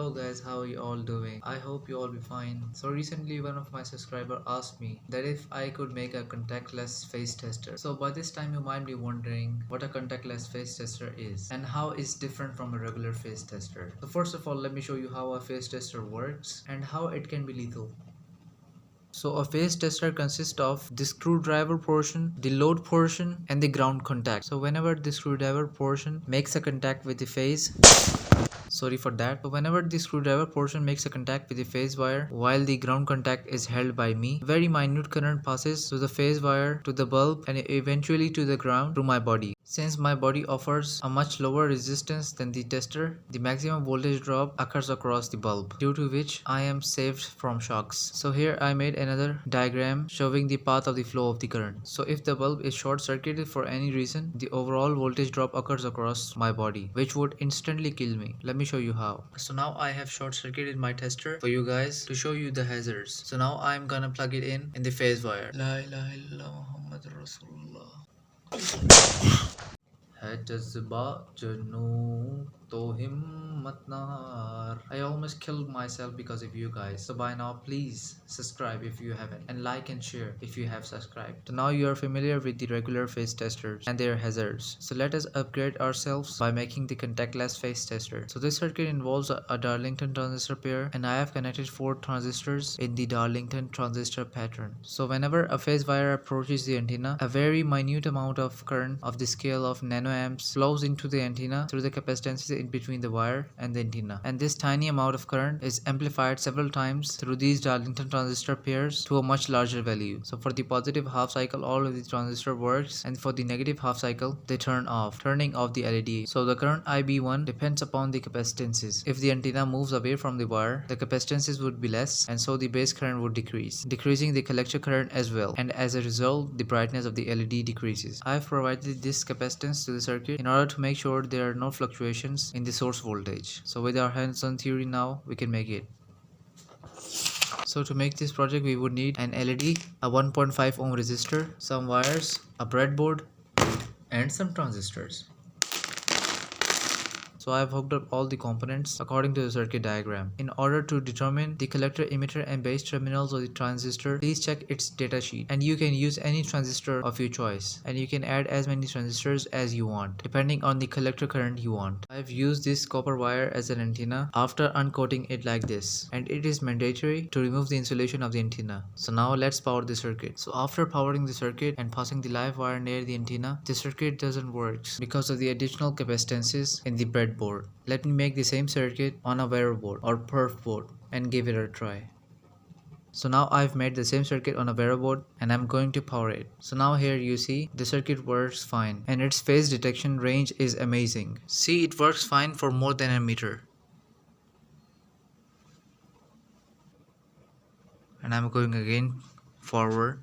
Hello guys, how are you all doing? I hope you all be fine. So recently one of my subscriber asked me that if I could make a contactless face tester. So by this time you might be wondering what a contactless face tester is and how it's different from a regular face tester. So first of all, let me show you how a face tester works and how it can be lethal. So a phase tester consists of the screwdriver portion, the load portion and the ground contact. So whenever the screwdriver portion makes a contact with the phase, sorry for that. So whenever the screwdriver portion makes a contact with the phase wire while the ground contact is held by me, very minute current passes through the phase wire to the bulb and eventually to the ground through my body. Since my body offers a much lower resistance than the tester, the maximum voltage drop occurs across the bulb, due to which I am saved from shocks. So here I made another diagram showing the path of the flow of the current. So if the bulb is short circuited for any reason, the overall voltage drop occurs across my body, which would instantly kill me. Let me show you how. So now I have short circuited my tester for you guys to show you the hazards. So now I'm gonna plug it in the phase wire. La ilaha illallah Muhammad Rasulullah. है जज्बा जनू तो हिम्मत ना हार. I almost killed myself because of you guys. So by now please subscribe if you haven't and like and share if you have subscribed. So now you are familiar with the regular face testers and their hazards. So let us upgrade ourselves by making the contactless face tester. So this circuit involves a Darlington transistor pair and I have connected 4 transistors in the Darlington transistor pattern. So whenever a phase wire approaches the antenna, a very minute amount of current of the scale of nanoamps flows into the antenna through the capacitances in between the wire and the antenna, and this tiny amount of current is amplified several times through these Darlington transistor pairs to a much larger value. So for the positive half cycle all of the transistor works, and for the negative half cycle they turn off, turning off the LED. So the current IB1 depends upon the capacitances. If the antenna moves away from the wire, the capacitances would be less and so the base current would decrease, decreasing the collector current as well, and as a result the brightness of the LED decreases. I have provided this capacitance to the circuit in order to make sure there are no fluctuations in the source voltage. So with our hands-on theory now we can make it. So to make this project we would need an LED, a 1.5 ohm resistor, some wires, a breadboard and some transistors. So I have hooked up all the components according to the circuit diagram. In order to determine the collector, emitter and base terminals of the transistor, please check its datasheet, and you can use any transistor of your choice, and you can add as many transistors as you want depending on the collector current you want. I have used this copper wire as an antenna after uncoating it like this, and it is mandatory to remove the insulation of the antenna. So now let's power the circuit. So after powering the circuit and passing the live wire near the antenna, the circuit doesn't work because of the additional capacitances in the breadboard. Let me make the same circuit on a Vero board or Perf board and give it a try. So now I've made the same circuit on a Vero board and I'm going to power it. So now here you see the circuit works fine and its phase detection range is amazing. See, it works fine for more than a meter. And I'm going again forward.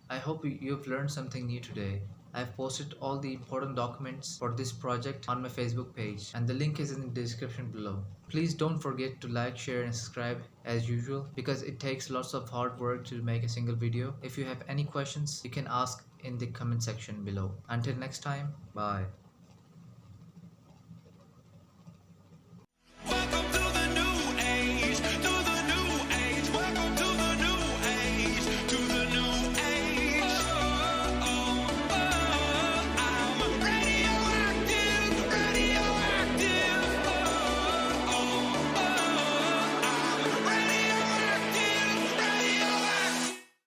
I hope you've learned something new today. I've posted all the important documents for this project on my Facebook page and the link is in the description below. Please don't forget to like, share and subscribe as usual because it takes lots of hard work to make a single video. If you have any questions, you can ask in the comment section below. Until next time, bye.